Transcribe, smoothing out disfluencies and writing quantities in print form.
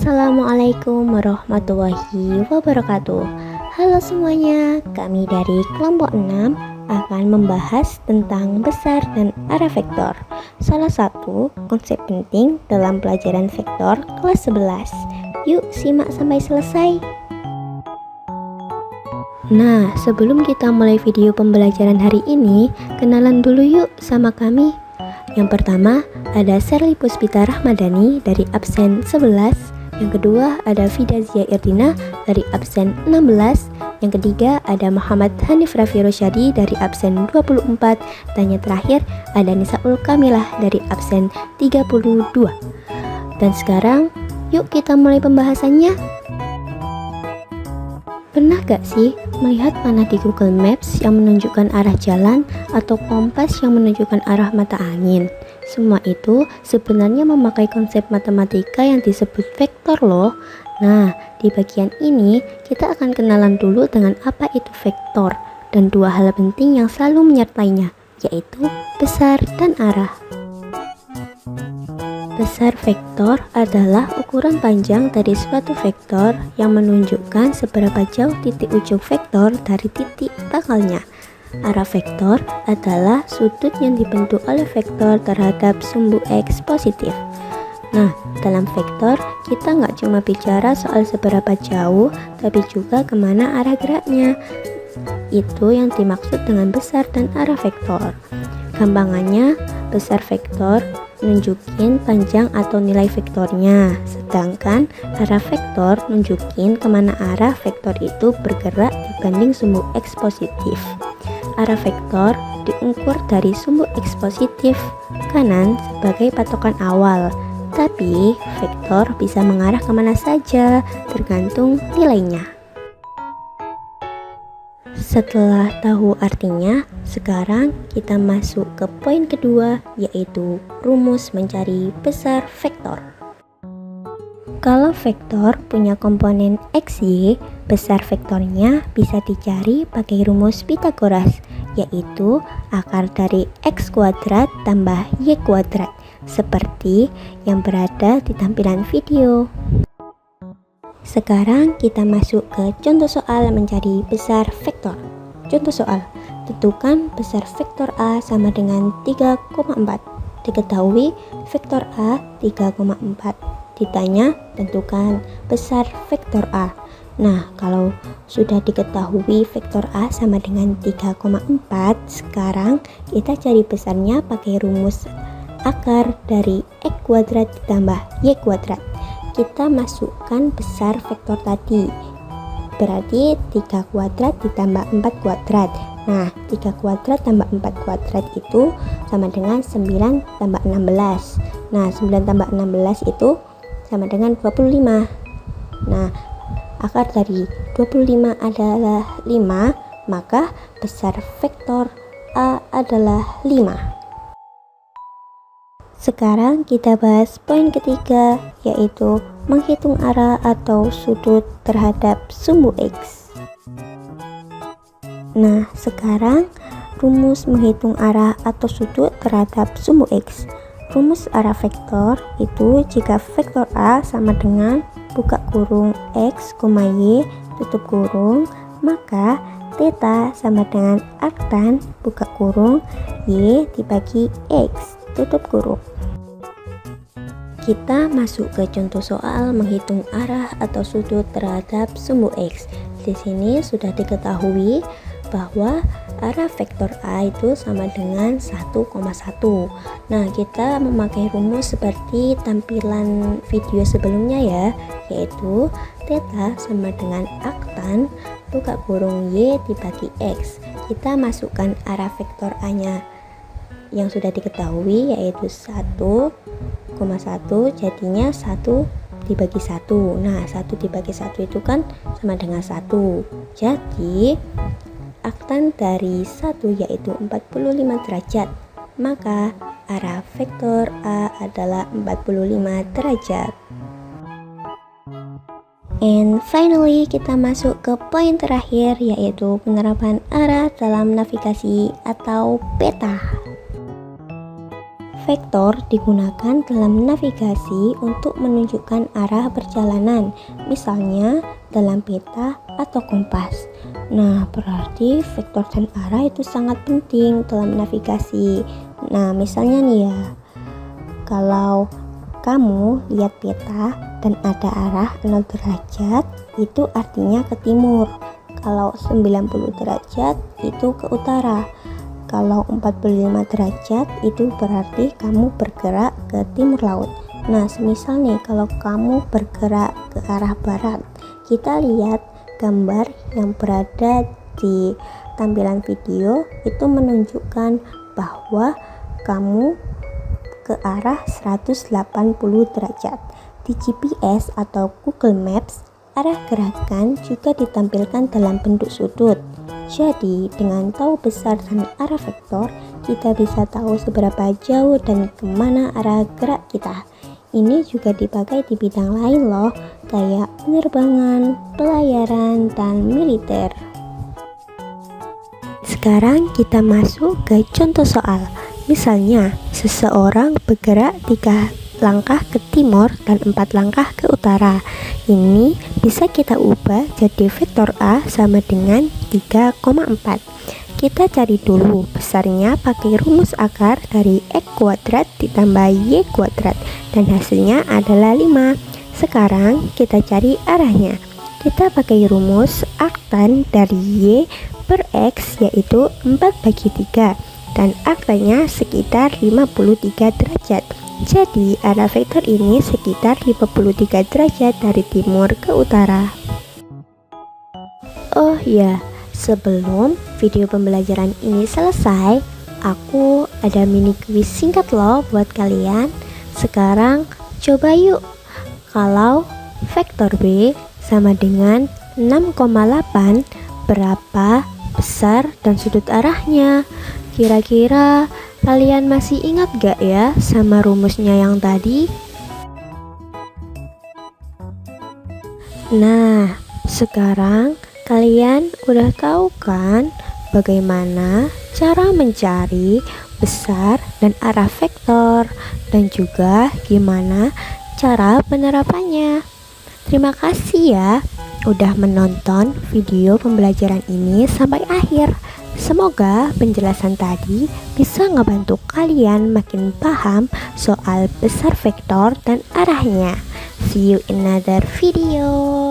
Assalamualaikum warahmatullahi wabarakatuh. Halo semuanya, kami dari kelompok 6 akan membahas tentang besar dan arah vektor, salah satu konsep penting dalam pelajaran vektor kelas 11. Yuk simak sampai selesai. Nah, sebelum kita mulai video pembelajaran hari ini, kenalan dulu yuk sama kami. Yang pertama ada Sherly Puspita Rahmadani dari absen 11. Yang kedua ada Vida Zia Irdina dari absen 16. Yang ketiga ada Muhammad Hanif Raffi Rosyadi dari absen 24. Dan yang terakhir ada Nisaul Kamilah dari absen 32. Dan sekarang yuk kita mulai pembahasannya. Pernah gak sih melihat panah di Google Maps yang menunjukkan arah jalan atau kompas yang menunjukkan arah mata angin? Semua itu sebenarnya memakai konsep matematika yang disebut vektor loh. Nah, di bagian ini kita akan kenalan dulu dengan apa itu vektor dan dua hal penting yang selalu menyertainya, yaitu besar dan arah. Besar vektor adalah ukuran panjang dari suatu vektor yang menunjukkan seberapa jauh titik ujung vektor dari titik pangkalnya. Arah vektor adalah sudut yang dibentuk oleh vektor terhadap sumbu X positif. Nah, dalam vektor kita nggak cuma bicara soal seberapa jauh, tapi juga kemana arah geraknya. Itu yang dimaksud dengan besar dan arah vektor. Gampangannya, besar vektor nunjukin panjang atau nilai vektornya, sedangkan arah vektor nunjukin kemana arah vektor itu bergerak dibanding sumbu X positif. Arah vektor diukur dari sumbu X positif kanan sebagai patokan awal, tapi vektor bisa mengarah kemana saja tergantung nilainya. Setelah tahu artinya, sekarang kita masuk ke poin kedua, yaitu rumus mencari besar vektor. Kalau vektor punya komponen XY, besar vektornya bisa dicari pakai rumus Pythagoras, yaitu akar dari X kuadrat tambah Y kuadrat, seperti yang berada di tampilan video. Sekarang kita masuk ke contoh soal mencari besar vektor. Contoh soal, tentukan besar vektor A sama dengan 3,4. Diketahui vektor A 3,4. Ditanya, tentukan besar vektor A. Nah, kalau sudah diketahui vektor A sama dengan 3,4, sekarang kita cari besarnya pakai rumus akar dari X kuadrat ditambah Y kuadrat. Kita masukkan besar vektor tadi, berarti 3 kuadrat ditambah 4 kuadrat. Nah, 3 kuadrat tambah 4 kuadrat itu sama dengan 9 tambah 16. Nah, 9 tambah 16 itu sama dengan 25. Nah, akar dari 25 adalah 5, maka besar vektor A adalah 5. Sekarang kita bahas poin ketiga, yaitu menghitung arah atau sudut terhadap sumbu X. Nah, sekarang rumus menghitung arah atau sudut terhadap sumbu X. Rumus arah vektor itu jika vektor A sama dengan buka kurung X, Y, tutup kurung, maka theta sama dengan arctan buka kurung Y dibagi X, tutup kurung. Kita masuk ke contoh soal menghitung arah atau sudut terhadap sumbu X. Di sini sudah diketahui bahwa arah vektor A itu sama dengan 1,1. Nah, kita memakai rumus seperti tampilan video sebelumnya ya, yaitu theta sama dengan arctan buka kurung Y dibagi X. Kita masukkan arah vektor A nya yang sudah diketahui, yaitu 1,1, jadinya 1 dibagi 1. Nah, 1 dibagi 1 itu kan sama dengan 1. Jadi arctan dari 1 yaitu 45 derajat, maka arah vektor A adalah 45 derajat. And finally, kita masuk ke poin terakhir, yaitu penerapan arah dalam navigasi atau peta. Vektor digunakan dalam navigasi untuk menunjukkan arah perjalanan, misalnya dalam peta atau kompas. Nah, berarti vektor dan arah itu sangat penting dalam navigasi. Nah, misalnya nih ya, kalau kamu lihat peta dan ada arah 0 derajat, itu artinya ke timur. Kalau 90 derajat itu ke utara. Kalau 45 derajat itu berarti kamu bergerak ke timur laut. Nah, semisal nih kalau kamu bergerak ke arah barat, kita lihat gambar yang berada di tampilan video itu menunjukkan bahwa kamu ke arah 180 derajat. Di GPS atau Google Maps, arah gerakan juga ditampilkan dalam bentuk sudut. Jadi, dengan tahu besar dan arah vektor, kita bisa tahu seberapa jauh dan kemana arah gerak kita. Ini juga dipakai di bidang lain loh, kayak penerbangan, pelayaran, dan militer. Sekarang kita masuk ke contoh soal. Misalnya, seseorang bergerak 3 langkah ke timur dan 4 langkah ke utara. Ini bisa kita ubah jadi vektor A sama dengan 3,4. Kita cari dulu besarnya pakai rumus akar dari X kuadrat ditambah Y kuadrat dan hasilnya adalah 5. Sekarang kita cari arahnya. Kita pakai rumus arctan dari Y per X yaitu 4/3 dan arctannya sekitar 53 derajat. Jadi arah vektor ini sekitar 53 derajat dari timur ke utara. Oh ya, sebelum video pembelajaran ini selesai, aku ada mini quiz singkat loh buat kalian. Sekarang coba yuk, kalau vektor B sama dengan 6,8, berapa besar dan sudut arahnya? Kira-kira kalian masih ingat gak ya sama rumusnya yang tadi? Nah, sekarang kalian udah tahu kan bagaimana cara mencari besar dan arah vektor dan juga gimana cara penerapannya. Terima kasih ya udah menonton video pembelajaran ini sampai akhir. Semoga penjelasan tadi bisa ngebantu kalian makin paham soal besar vektor dan arahnya. See you in another video.